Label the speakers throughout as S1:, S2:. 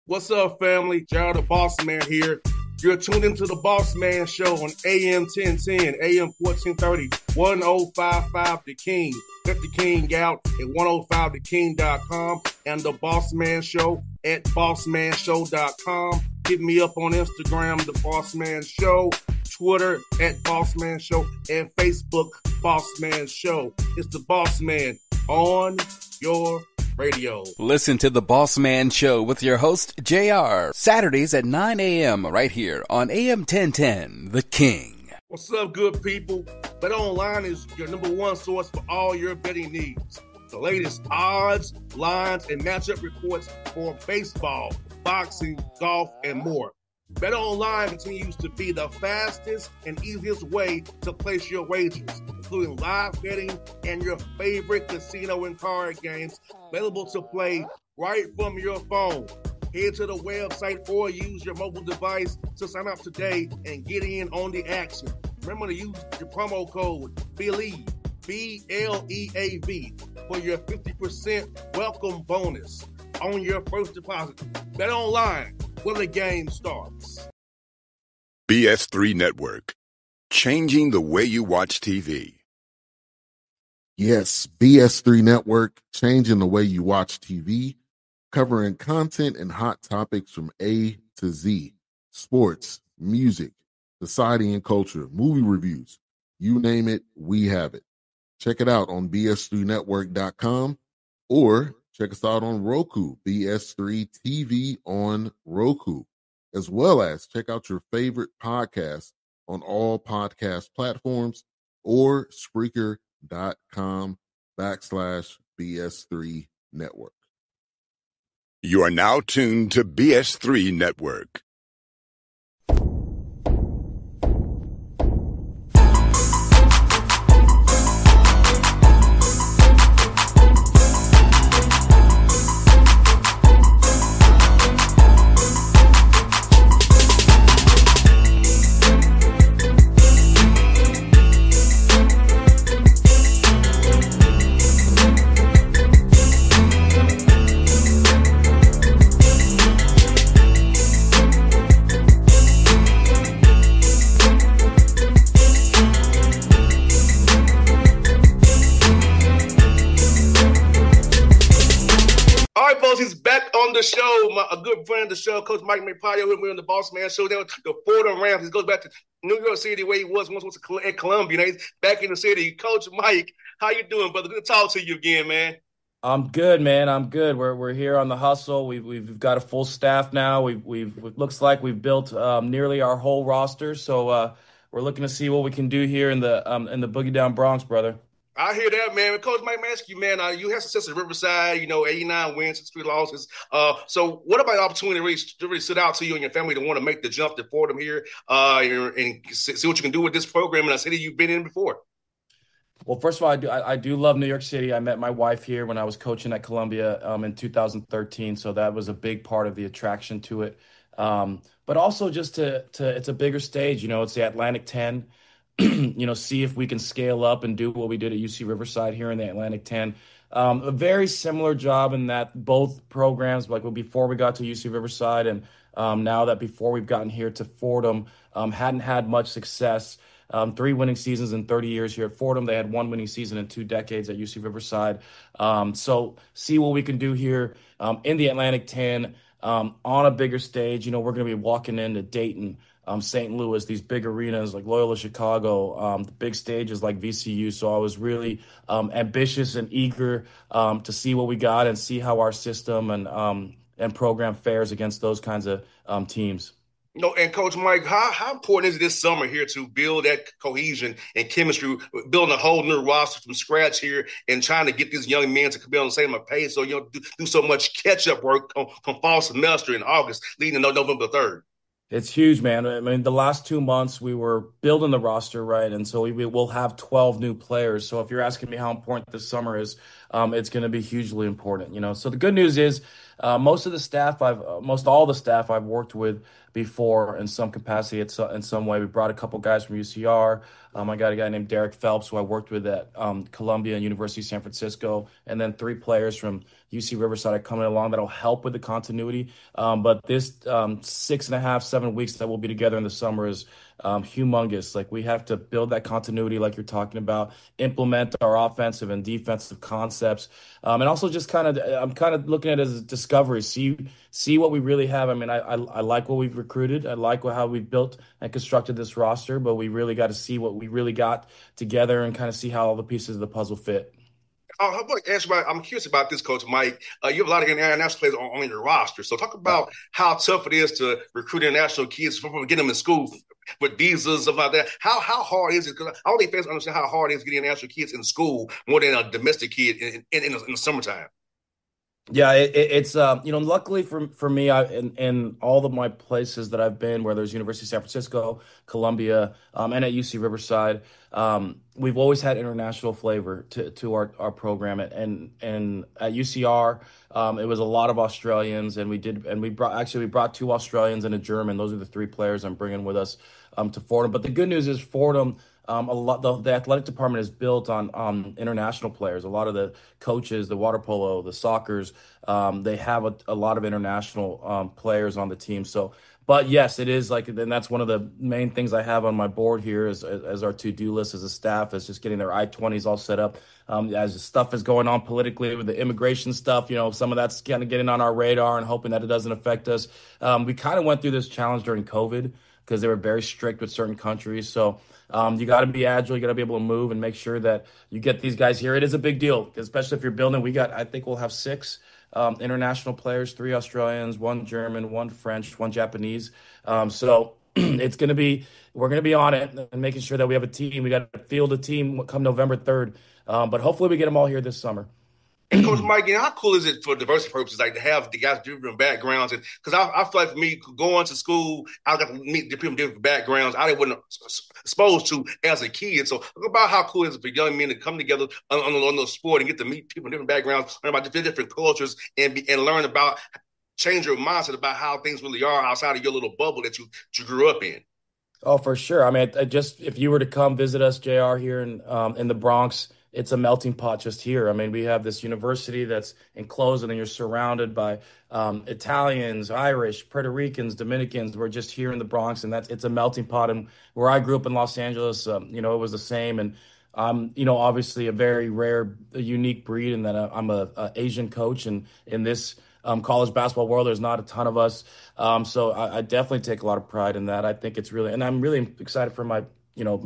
S1: What's up, family? Gerald the Bossman here. You're tuned into the Bossman Show on AM 1010, AM 1430, 1055 The King. Let the King out at 105theking.com and the Bossman Show at bossmanshow.com. Hit me up on Instagram, The Bossman Show, Twitter at Bossman Show, and Facebook, Bossman Show. It's the Bossman on your radio.
S2: Listen to the Bossman Show with your host, JR, Saturdays at 9 a.m. right here on AM 1010, The King.
S1: What's up, good people? BetOnline is your number one source for all your betting needs. The latest odds, lines, and matchup reports for baseball, boxing, golf, and more. BetOnline continues to be the fastest and easiest way to place your wagers, including live betting and your favorite casino and card games available to play right from your phone. Head to the website or use your mobile device to sign up today and get in on the action. Remember to use your promo code BELIEVE, B-L-E-A-V, for your 50% welcome bonus on your first deposit. BetOnline, where the game starts.
S3: BS3 Network, changing the way you watch TV.
S4: Yes, BS3 Network, changing the way you watch TV, covering content and hot topics from A to Z, sports, music, society and culture, movie reviews, you name it, we have it. Check it out on bs3network.com or check us out on Roku, BS3 TV on Roku, as well as check out your favorite podcast on all podcast platforms or Spreaker.com/BS3 Network.
S3: You are now tuned to BS3 Network.
S1: He's back on the show. A good friend of the show, Coach Mike Magpayo. We're on the Bossman Show. Down the Fordham Rams. He goes back to New York City, where he was once at Columbia. Now he's back in the city. Coach Mike, how you doing, brother? Good to talk to you again, man.
S5: I'm good, man. I'm good. We're here on the hustle. We've got a full staff now. It looks like we've built nearly our whole roster. So we're looking to see what we can do here in the Boogie Down Bronx, brother.
S1: I hear that, man. Coach Mike, I ask you, man, you had success at Riverside, 89 wins, 3 losses. So what about the opportunity to really sit out to you and your family to want to make the jump to Fordham here and see what you can do with this program in a city you've been in before?
S5: Well, first of all, I do love New York City. I met my wife here when I was coaching at Columbia in 2013, so that was a big part of the attraction to it. But also just it's a bigger stage. It's the Atlantic 10. See if we can scale up and do what we did at UC Riverside here in the Atlantic 10. A very similar job in that both programs, like before we got to UC Riverside and now that before we've gotten here to Fordham, hadn't had much success. 3 winning seasons in 30 years here at Fordham. They had 1 winning season in 2 decades at UC Riverside. So see what we can do here in the Atlantic 10 on a bigger stage. We're going to be walking into Dayton, St. Louis, these big arenas like Loyola Chicago, the big stages like VCU. So I was really ambitious and eager to see what we got and see how our system and program fares against those kinds of teams.
S1: And Coach Mike, how important is it this summer here to build that cohesion and chemistry, building a whole new roster from scratch here and trying to get these young men to be on the same pace so you don't do so much catch-up work on fall semester in August leading to November 3rd?
S5: It's huge, man. I mean, the last 2 months we were building the roster, right? And so we will have 12 new players. So if you're asking me how important this summer is, it's going to be hugely important, So the good news is most all the staff I've worked with before in some capacity in some way. We brought a couple guys from UCR. I got a guy named Derek Phelps who I worked with at Columbia and University of San Francisco, and then 3 players from UC Riverside are coming along that'll help with the continuity. But this 6.5, 7 weeks that we'll be together in the summer is humongous. Like we have to build that continuity, like you're talking about, implement our offensive and defensive concepts, and also just I'm kind of looking at it as a discovery. See what we really have. I mean, I like what we've recruited. I like how we've built and constructed this roster, but we really got to see what we really got together and kind of see how all the pieces of the puzzle fit.
S1: I'm curious about this, Coach Mike. You have a lot of international players on your roster. So talk
S5: Yeah.
S1: about how tough it is to recruit international kids from getting them in school with visas, stuff like that. How hard is it? Because I don't think fans understand how hard it is getting international kids in school more than a domestic kid in the summertime.
S5: Yeah, it's luckily for me, in all of my places that I've been, where there's University of San Francisco, Columbia, and at UC Riverside, we've always had international flavor to our program, and at UCR, it was a lot of Australians, and we brought two Australians and a German. Those are the three players I'm bringing with us to Fordham. But the good news is Fordham. A lot the athletic department is built on international players. A lot of the coaches, the water polo, the soccers, they have a lot of international players on the team. So, but yes, it is like, and that's one of the main things I have on my board here as our to-do list as a staff is just getting their I-20s all set up. As stuff is going on politically with the immigration stuff, some of that's kind of getting on our radar and hoping that it doesn't affect us. We kind of went through this challenge during COVID because they were very strict with certain countries. So you got to be agile. You got to be able to move and make sure that you get these guys here. It is a big deal, especially if you're building. I think we'll have six international players, three Australians, one German, one French, one Japanese. So we're going to be on it and making sure that we have a team. We got to field a team come November 3rd. But hopefully we get them all here this summer.
S1: And Coach Mike, how cool is it for diversity purposes, like to have the guys different backgrounds? And because I feel like for me, going to school, I got to meet the people with different backgrounds I wasn't exposed to as a kid. So think about how cool it is for young men to come together on the sport and get to meet people with different backgrounds, learn about different cultures, and learn about change your mindset about how things really are outside of your little bubble that you grew up in.
S5: Oh, for sure. I mean, if you were to come visit us, JR, here in the Bronx, it's a melting pot just here. I mean, we have this university that's enclosed, and then you're surrounded by Italians, Irish, Puerto Ricans, Dominicans. We're just here in the Bronx, and it's a melting pot. And where I grew up in Los Angeles, it was the same. And I'm, obviously a very rare, a unique breed in that I'm a Asian coach, and in this college basketball world, there's not a ton of us. So I definitely take a lot of pride in that. I think it's really, and I'm really excited for my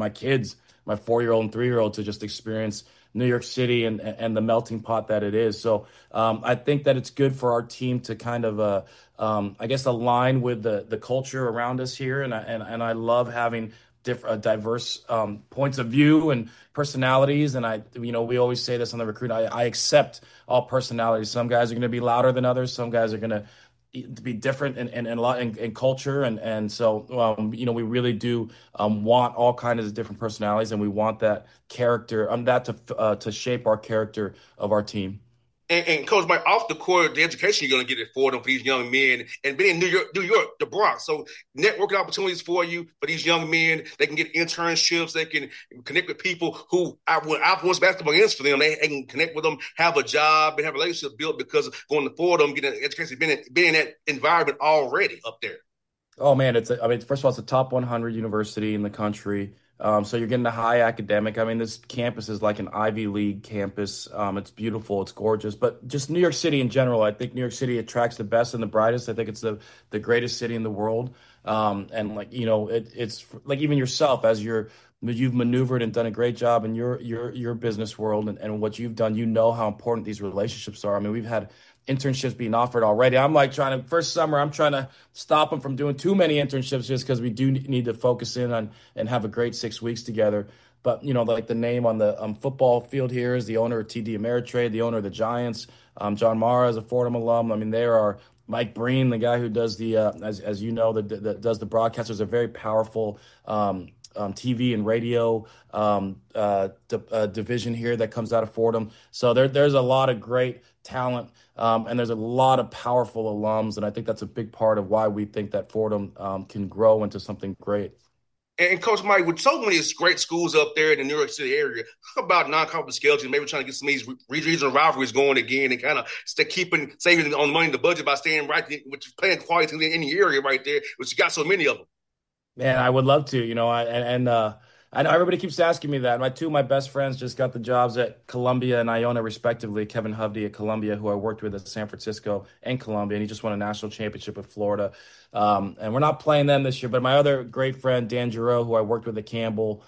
S5: kids, my 4-year-old and 3-year-old to just experience New York City and the melting pot that it is. So I think that it's good for our team to kind of, I guess, align with the culture around us here. And I love having diverse points of view and personalities. And we always say this on the recruit. I accept all personalities. Some guys are going to be louder than others. Some guys are going to be different in a lot in culture. And so, we really do want all kinds of different personalities, and we want that character, that to shape our character of our team.
S1: And Coach Mike, off the court, the education you're going to get it for them for these young men, and being in New York, the Bronx. So networking opportunities for you for these young men. They can get internships. They can connect with people who once basketball ends for them. They can connect with them, have a job, and have a relationship built because of going to Fordham, getting an education, being in that environment already up there.
S5: Oh man, first of all, it's a top 100 university in the country. So you're getting a high academic. I mean, this campus is like an Ivy League campus. It's beautiful, it's gorgeous. But just New York City in general, I think New York City attracts the best and the brightest. I think it's the greatest city in the world. And it's like even yourself as you've maneuvered and done a great job in your business world and what you've done. You know how important these relationships are. I mean, we've had internships being offered already. I'm like first summer, I'm trying to stop them from doing too many internships just because we do need to focus in on and have a great 6 weeks together. But, like the name on the football field here is the owner of TD Ameritrade, the owner of the Giants. John Mara is a Fordham alum. I mean, there are Mike Breen, the guy who does as you know, does the broadcast. There's a very powerful TV and radio division here that comes out of Fordham. So there's a lot of great talent, and there's a lot of powerful alums, and I think that's a big part of why we think that Fordham can grow into something great.
S1: And Coach Mike, with so many great schools up there in the New York City area, talk about non-conference scheduling, maybe trying to get some of these regional rivalries going again and kind of saving on money in the budget by staying right, which is playing quality in the area right there, which you got so many of them.
S5: Man, I would love to, I know everybody keeps asking me that. Two of my best friends just got the jobs at Columbia and Iona, respectively. Kevin Hovde at Columbia, who I worked with at San Francisco and Columbia, and he just won a national championship with Florida. And we're not playing them this year, but my other great friend, Dan Giroux, who I worked with at Campbell,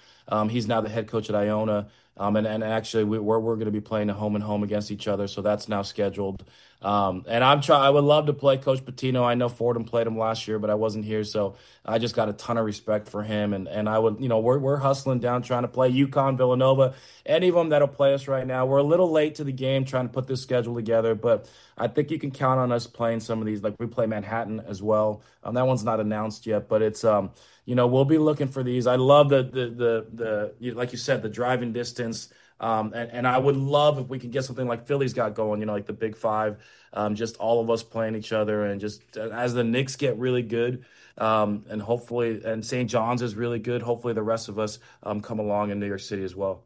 S5: he's now the head coach at Iona. And actually, we're going to be playing a home and home against each other, so that's now scheduled. And I would love to play Coach Patino. I know Fordham played him last year, but I wasn't here, so I just got a ton of respect for him. And I would, we're hustling down trying to play UConn, Villanova, any of them that'll play us right now. We're a little late to the game trying to put this schedule together, but I think you can count on us playing some of these. Like we play Manhattan as well. That one's not announced yet, but it's we'll be looking for these. I love like you said, the driving distance. And I would love if we could get something like Philly's got going, like the Big Five, just all of us playing each other, and just as the Knicks get really good, and hopefully, and St. John's is really good. Hopefully, the rest of us come along in New York City as well.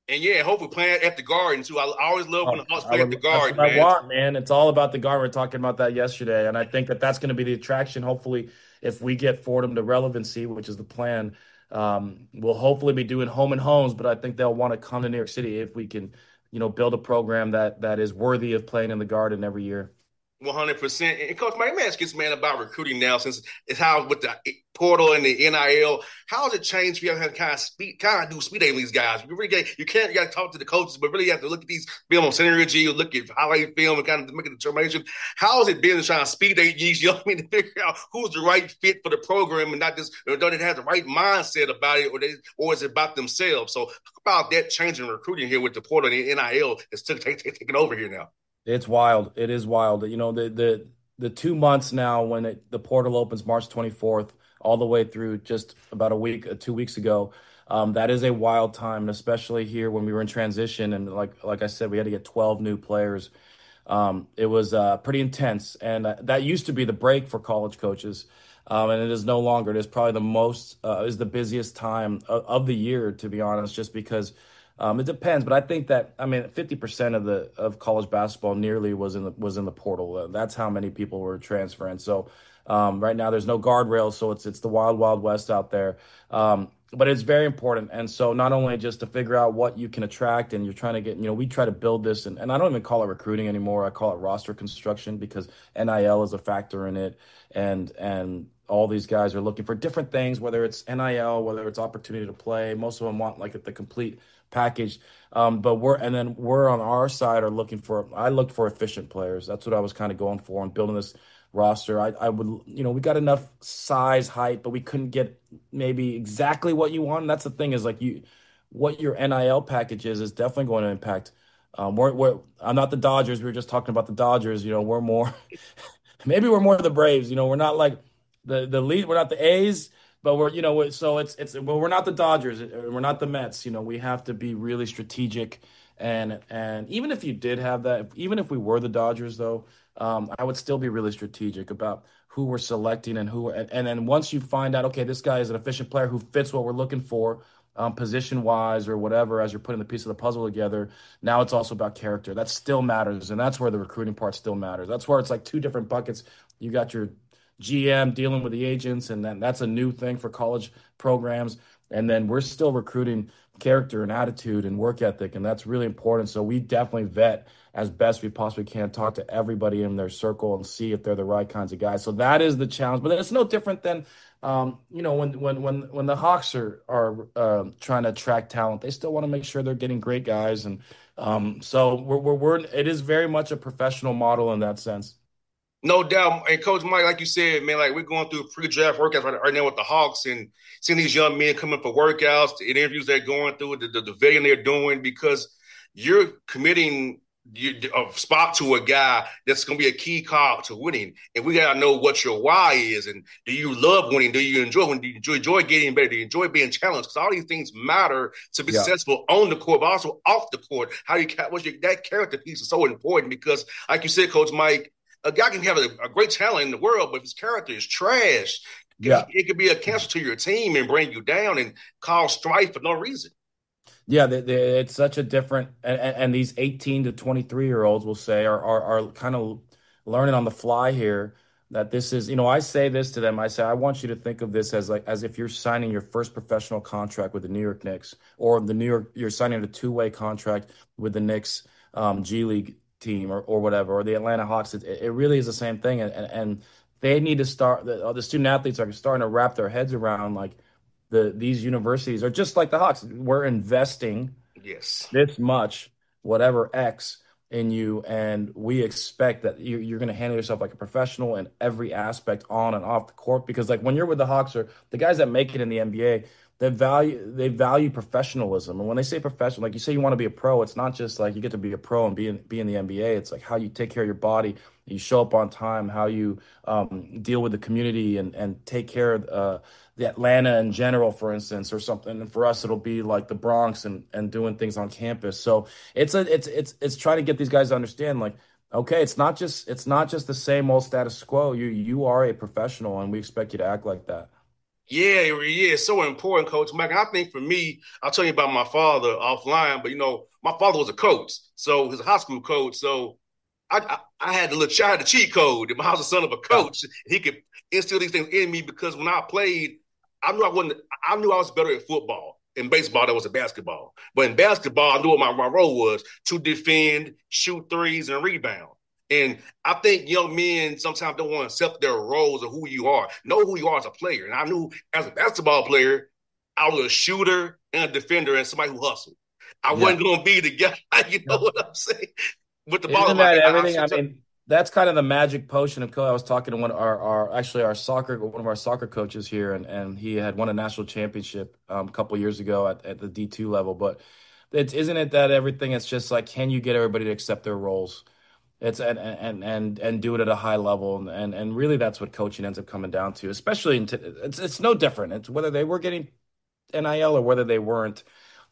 S1: And yeah, hopefully playing at the Garden too. I always love when the Hawks play at the
S5: That's
S1: Garden,
S5: what I
S1: man.
S5: want, man. It's all about the Garden. We were talking about that yesterday, and I think that's going to be the attraction. Hopefully, if we get Fordham to relevancy, which is the plan, we'll hopefully be doing home and homes. But I think they'll want to come to New York City if we can, build a program that is worthy of playing in the Garden every year.
S1: 100%. And Coach, let me ask this man about recruiting now, since it's how with the portal and the NIL, how has it changed for you to kind of do speed dating these guys? You got to talk to the coaches, but really you have to look at these film on synergy, or look at highlight film and kind of make a determination. How has it been to try to speed date these young men to figure out who's the right fit for the program, and not just don't they have the right mindset about it, or is it about themselves? So talk about that change in recruiting here with the portal and the NIL that's taking over here now.
S5: It's wild. It is wild. The 2 months now when the portal opens March 24th, all the way through just about a week, 2 weeks ago. That is a wild time, and especially here when we were in transition, and like I said, we had to get 12 new players. It was pretty intense, and that used to be the break for college coaches, and it is no longer. It is probably is the busiest time of the year, to be honest, just because. It depends, but I think that 50% of college basketball nearly was in the portal. That's how many people were transferring. So right now there's no guardrails, so it's the wild wild west out there. But it's very important, and so not only just to figure out what you can attract, and you're trying to get, we try to build this, and I don't even call it recruiting anymore. I call it roster construction, because NIL is a factor in it, and all these guys are looking for different things, whether it's NIL, whether it's opportunity to play. Most of them want like the complete package. But we're on our side are I looked for efficient players. That's what I was kind of going for and building this roster. I would, we got enough size, height, but we couldn't get maybe exactly what you want. And that's the thing, is what your NIL package is definitely going to impact. I'm not the Dodgers. We were just talking about the Dodgers. We're more, maybe we're more the Braves. We're not like the lead. We're not the A's. But we're not the Dodgers, we're not the Mets. We have to be really strategic, and even if you did have that, even if we were the Dodgers, though, I would still be really strategic about who we're selecting and then once you find out, okay, this guy is an efficient player who fits what we're looking for, position wise or whatever, as you're putting the piece of the puzzle together. Now it's also about character. That still matters, and that's where the recruiting part still matters. That's where it's like two different buckets. You got your GM dealing with the agents, and then that's a new thing for college programs. And then we're still recruiting character and attitude and work ethic, and that's really important. So we definitely vet as best we possibly can, talk to everybody in their circle and see if they're the right kinds of guys. So that is the challenge, but it's no different than when the Hawks are trying to attract talent. They still want to make sure they're getting great guys, and so it is very much a professional model in that sense.
S1: No doubt. And Coach Mike, like you said, man, like we're going through pre-draft workouts right now with the Hawks, and seeing these young men coming for workouts, the interviews they're going through, the vetting they're doing, because you're committing a spot to a guy that's going to be a key cog to winning. And we got to know what your why is. And do you love winning? Do you enjoy winning? Do you enjoy getting better? Do you enjoy being challenged? Because all these things matter to be successful on the court, but also off the court. That character piece is so important, because, like you said, Coach Mike, a guy can have a great talent in the world, but if his character is trash,
S5: Yeah.
S1: It could be a cancer to your team and bring you down and cause strife for no reason.
S5: Yeah, it's such a different, and these 18 to 23-year-olds will say are kind of learning on the fly here that this is, I say this to them. I say, I want you to think of this as like as if you're signing your first professional contract with the New York Knicks, or you're signing a two-way contract with the Knicks G League team, or whatever, or the Atlanta Hawks. It really is the same thing, and they need to start. The student athletes are starting to wrap their heads around like these universities are just like the Hawks. We're investing
S1: Yes.
S5: this much, whatever X in you, and we expect that you're going to handle yourself like a professional in every aspect on and off the court. Because like when you're with the Hawks or the guys that make it in the NBA, they value professionalism. And when they say professional, like you say, you want to be a pro, it's not just like you get to be a pro and be in the NBA. It's like how you take care of your body, you show up on time, how you deal with the community and take care of the Atlanta in general, for instance, or something. And for us, it'll be like the Bronx and doing things on campus. So it's trying to get these guys to understand, like, okay, it's not just the same old status quo. You are a professional, and we expect you to act like that.
S1: Yeah, it's so important, Coach Mike. I think for me, I'll tell you about my father offline, but my father was a coach, so he was a high school coach. So I had the cheat code. If I was the son of a
S5: Yeah.
S1: coach, he could instill these things in me because when I played, I knew I wasn't. I knew I was better at football. In baseball, that was a basketball. But in basketball, I knew what my role was: to defend, shoot threes, and rebound. And I think young men sometimes don't want to accept their roles or who you are. Know who you are as a player. And I knew as a basketball player, I was a shooter and a defender and somebody who hustled. I
S5: Yeah.
S1: wasn't going to be the guy, you know what I'm saying? With the ball in
S5: Isn't
S1: my
S5: that
S1: hand,
S5: everything? I mean, that's kind of the magic potion of coach. I was talking to one of our soccer coaches here, and he had won a national championship a couple years ago at the D2 level. But isn't it that everything? It's just like, can you get everybody to accept their roles? It's and do it at a high level, and really that's what coaching ends up coming down to. Especially it's no different. It's whether they were getting NIL or whether they weren't.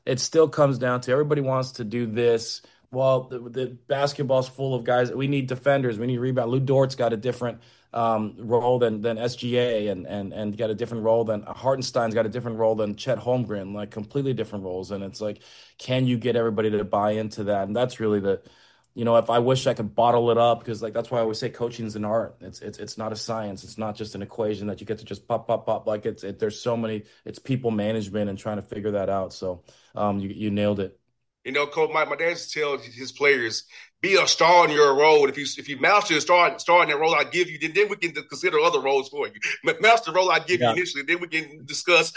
S5: It still comes down to everybody wants to do this. Well, the basketball's full of guys. We need defenders. We need rebound. Lou Dort's got a different role than SGA, and got a different role than Hartenstein's got a different role than Chet Holmgren, like completely different roles. And it's like, can you get everybody to buy into that? And that's really if I wish I could bottle it up, because like that's why I always say coaching is an art. It's not a science. It's not just an equation that you get to just pop pop pop. Like there's so many. It's people management and trying to figure that out. So you nailed it.
S1: Coach Mike, my dad used to tell his players, be a star in your role. If you master a star in that role I give you, then we can consider other roles for you. Master the role I give you
S5: Yeah.
S1: initially, then we can discuss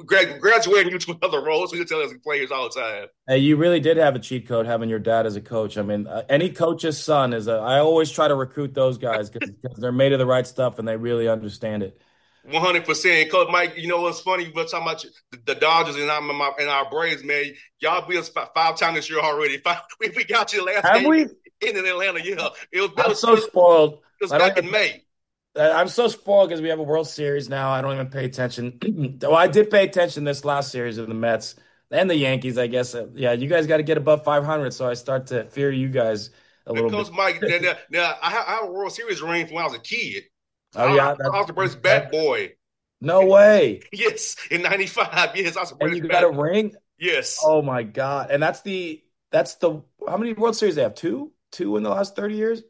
S1: graduating you to another role. So you tell us players all the time.
S5: Hey, you really did have a cheat code having your dad as a coach. I mean, any coach's son I always try to recruit those guys because they're made of the right stuff and they really understand it.
S1: 100%. Coach Mike, you know what's funny? We're talking about the Dodgers and our Braves, man. Y'all beat us five times this year already. We got you the last
S5: Have
S1: game
S5: we?
S1: in Atlanta. Yeah,
S5: I'm so spoiled.
S1: it was
S5: I don't
S1: back in
S5: even.
S1: May.
S5: I'm so spoiled because we have a World Series now. I don't even pay attention. Well, I did pay attention this last series of the Mets and the Yankees, I guess. Yeah, you guys got to get above 500, so I start to fear you guys a little bit.
S1: Coach Mike, now I have a World Series ring from when I was a kid.
S5: Oh yeah,
S1: I was the Braves bat boy.
S5: no way.
S1: Yes, in '95. Yes, I was the
S5: And
S1: Braves
S5: you got
S1: bat
S5: a
S1: boy.
S5: ring?
S1: Yes.
S5: Oh my God. And that's the how many World Series they have? Two in the last 30 years?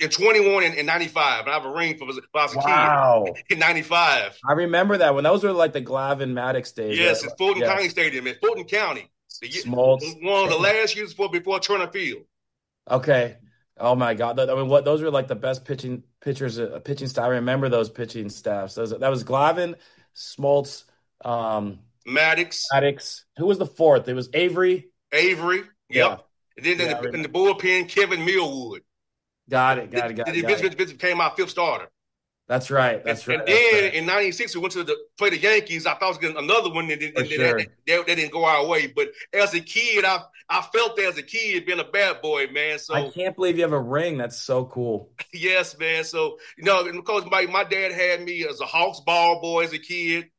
S1: In 21 and 95. And I have a ring from when I was a kid
S5: Wow.
S1: in 95.
S5: I remember that when those were like the Glavin Maddox days, right?
S1: Yes, it's Fulton County
S5: Yes.
S1: Stadium in Fulton County.
S5: Smoltz.
S1: One of the last years before Turner Field.
S5: Okay. Oh my God. I mean, those were like the best pitchers, pitching staff. I remember those pitching staffs. That was Glavin, Smoltz, um,
S1: Maddox,
S5: Maddox. Who was the fourth? It was Avery.
S1: Avery.
S5: Yeah.
S1: Yep. And then
S5: Yeah, I
S1: in the
S5: remember.
S1: bullpen, Kevin Millwood.
S5: Got it. Got it. Got it.
S1: Then
S5: Got it.
S1: Vince became our fifth starter.
S5: That's right. That's right.
S1: And
S5: That's
S1: then
S5: right.
S1: in '96, we went to play the Yankees. I thought I was getting another one, and
S5: For sure.
S1: they didn't go our way. But as a kid, I felt that as a kid being a bad boy, man.
S5: I
S1: So
S5: can't believe you have a ring. That's so cool.
S1: yes, man. So and Coach Mike, my dad had me as a Hawks ball boy as a kid,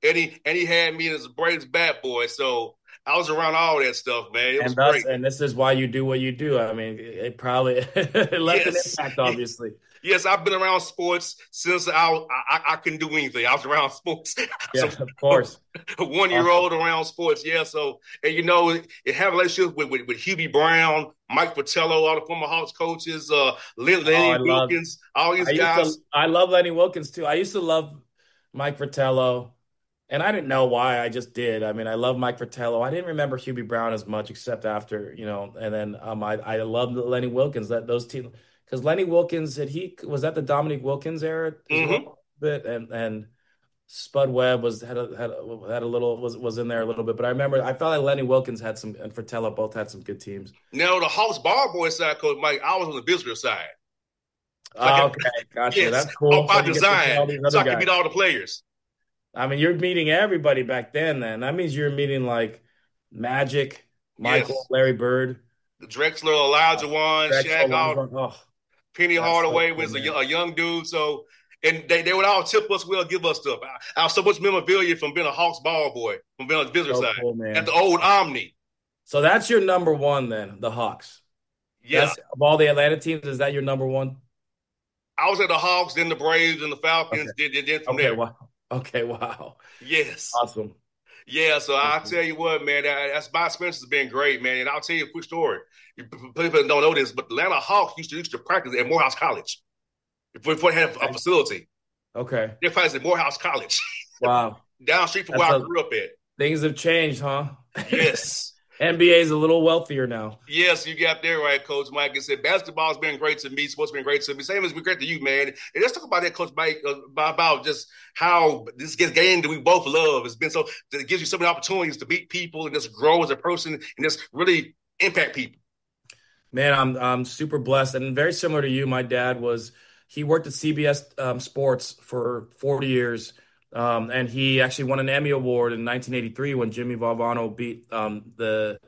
S1: and he had me as a Braves bat boy. So I was around all that stuff, man. It was great.
S5: And this is why you do what you do. I mean, it probably it left an
S1: Yes.
S5: impact, obviously.
S1: Yes, I've been around sports since I couldn't do anything. I was around sports.
S5: Yeah,
S1: So
S5: of course.
S1: a 1 year
S5: Awesome.
S1: old around sports. Yeah. So, and it had relationships with Hubie Brown, Mike Fratello, all the former Hawks coaches,
S5: Oh,
S1: Lenny Wilkins, all these guys.
S5: I love Lenny Wilkens too. I used to love Mike Fratello, and I didn't know why. I just did. I mean, I love Mike Fratello. I didn't remember Hubie Brown as much, except after, and then I loved Lenny Wilkens, that those teams, because Lenny Wilkens, he was at the Dominique Wilkins era as
S1: Mm-hmm.
S5: well, a bit, and Spud Webb had a little was in there a little bit, but I felt like Lenny Wilkens had some, and Fratello both had some good teams.
S1: Now, the Hawks ball boy side, Coach Mike, I was on the visitor side. So I
S5: Oh,
S1: can,
S5: okay, gotcha.
S1: yes,
S5: That's cool.
S1: off
S5: So
S1: by
S5: you get to see
S1: design,
S5: all these
S1: so
S5: other
S1: I can
S5: guys.
S1: meet all the players.
S5: I mean, you're meeting everybody back then. That means you're meeting like Magic, Michael,
S1: Yes.
S5: Larry Bird,
S1: The Drexler, Elijah Wan,
S5: Drexel,
S1: Shaq, all
S5: Lonzo. Oh,
S1: Penny
S5: that's so
S1: Hardaway
S5: cool,
S1: was
S5: man.
S1: a young dude. So, and they would all tip us well, give us stuff. I have so much memorabilia from being a Hawks ball boy, from being on the visitor
S5: So
S1: side
S5: cool,
S1: at
S5: man.
S1: the old Omni.
S5: So that's your number one then, the Hawks.
S1: Yeah.
S5: That's of all the Atlanta teams, is that your number one?
S1: I was at the Hawks, then the Braves, and the
S5: Okay.
S1: Falcons, then from
S5: Okay,
S1: there.
S5: wow. Okay, wow.
S1: Yes.
S5: Awesome.
S1: Yeah, so I'll
S5: Awesome.
S1: tell you what, man, that's my experience has been great, man. And I'll tell you a quick story. People don't know this, but the Atlanta Hawks used to practice at Morehouse College before they had a facility.
S5: Okay.
S1: They practiced at Morehouse College,
S5: Wow.
S1: down the street from
S5: That's
S1: where I
S5: a
S1: grew up at.
S5: Things have changed, huh?
S1: Yes.
S5: NBA is a little wealthier now.
S1: Yes, you got there right, Coach Mike. I said basketball's been great to me. Sports been great to me. Same as been great to you, man. And let's talk about that, Coach Mike, about just how this game that we both love has been so. It gives you so many opportunities to meet people and just grow as a person and just really impact people.
S5: Man, I'm super blessed and very similar to you. My dad he worked at CBS Sports for 40 years, and he actually won an Emmy Award in 1983 when Jimmy Valvano beat the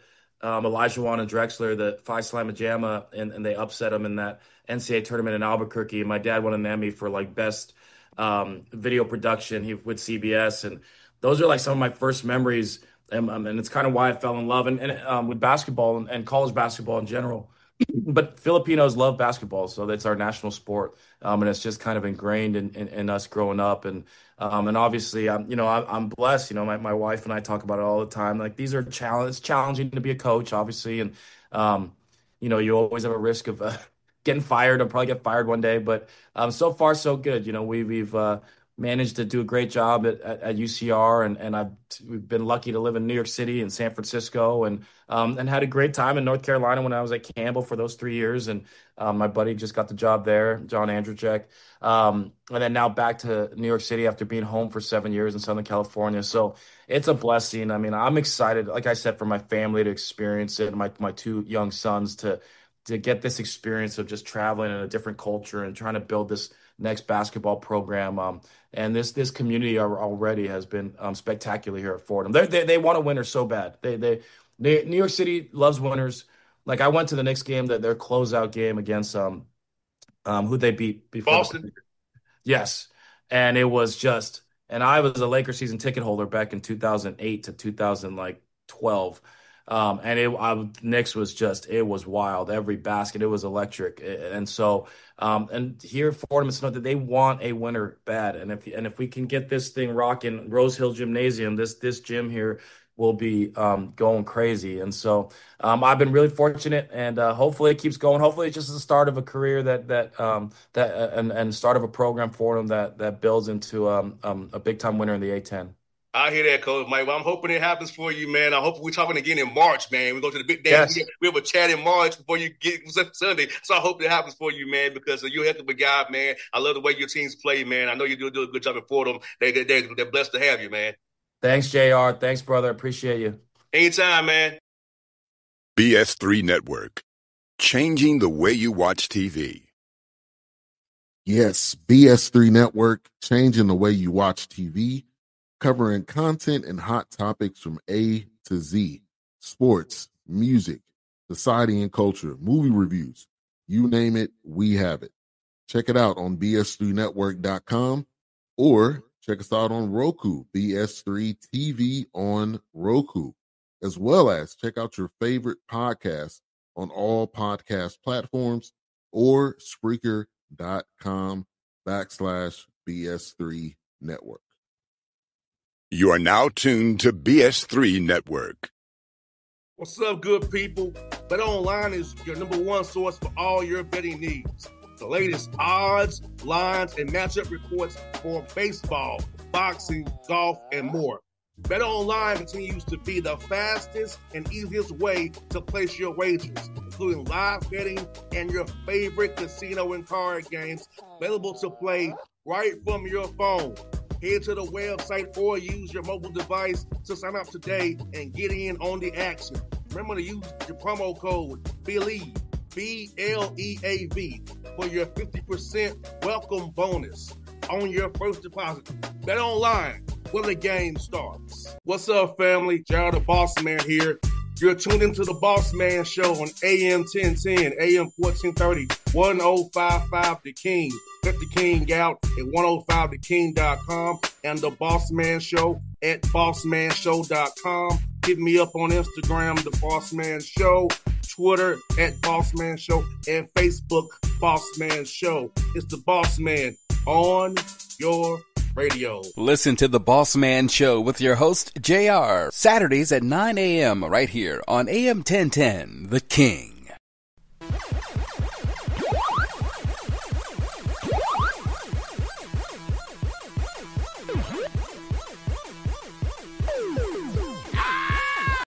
S5: Elijah Wan and Drexler, the Phi Slama Jama, and they upset him in that NCAA tournament in Albuquerque. And my dad won an Emmy for like best video production with CBS, and those are like some of my first memories. And it's kind of why I fell in love and with basketball and college basketball in general. But Filipinos love basketball, so that's our national sport, and it's just kind of ingrained in us growing up. And obviously, I'm blessed. My wife and I talk about it all the time. Like these are it's challenging to be a coach, obviously, and you always have a risk of getting fired. I'll probably get fired one day, but so far so good. We've managed to do a great job at UCR, and we've been lucky to live in New York City and San Francisco, and had a great time in North Carolina when I was at Campbell for those 3 years. And my buddy just got the job there, John Andrzejczyk. And then now back to New York City after being home for 7 years in Southern California. So it's a blessing. I mean, I'm excited, like I said, for my family to experience it, and my two young sons to get this experience of just traveling in a different culture and trying to build this next basketball program. And this community already has been spectacular here at Fordham. They want a winner so bad. New York City loves winners. Like I went to the Knicks game, their closeout game against who they beat before
S1: Boston.
S5: Yes. And it was just, and I was a Lakers season ticket holder back in 2008 to 2012. Knicks was just, it was wild. Every basket, it was electric. And so, and here at Fordham, it's not that they want a winner bad. And if we can get this thing rocking, Rose Hill Gymnasium, this gym here will be going crazy. And so I've been really fortunate, and hopefully it keeps going. Hopefully it's just the start of a career and start of a program for them that builds into a big time winner in the A10.
S1: I hear that, Coach Mike. Well, I'm hoping it happens for you, man. I hope we're talking again in March, man. We go to the big dance.
S5: Yes.
S1: We have a chat in March before you get Sunday. So I hope it happens for you, man, because you're a heck of a guy, man. I love the way your teams play, man. I know you do a good job for them. They're blessed to have you, man.
S5: Thanks, JR. Thanks, brother. Appreciate you.
S1: Anytime, man.
S3: BS3 Network. Changing the way you watch TV.
S4: Yes, BS3 Network, changing the way you watch TV, covering content and hot topics from A to Z, sports, music, society and culture, movie reviews, you name it, we have it. Check it out on bs3network.com or check us out on Roku, BS3 TV on Roku, as well as check out your favorite podcast on all podcast platforms or Spreaker.com. BS3 Network.
S3: You are now tuned to BS3 Network.
S1: What's up, good people? BetOnline is your number one source for all your betting needs. The latest odds, lines, and matchup reports for baseball, boxing, golf, and more. BetOnline continues to be the fastest and easiest way to place your wagers, including live betting and your favorite casino and card games available to play right from your phone. Head to the website or use your mobile device to sign up today and get in on the action. Remember to use your promo code BELIEVE, BLEAV, for your 50% welcome bonus on your first deposit. Bet online when the game starts. What's up, family? Jared the Bossman here. You're tuned into the Bossman Show on AM 1010, AM 1430, 1055 The King. Check The King out at 105theking.com and the Bossman Show at bossmanshow.com. Hit me up on Instagram, The Bossman Show, Twitter at Bossman Show, and Facebook, Bossman Show. It's the Bossman on your radio.
S2: Listen to The Bossman Show with your host, JR, Saturdays at 9 a.m. right here on AM 1010, The King.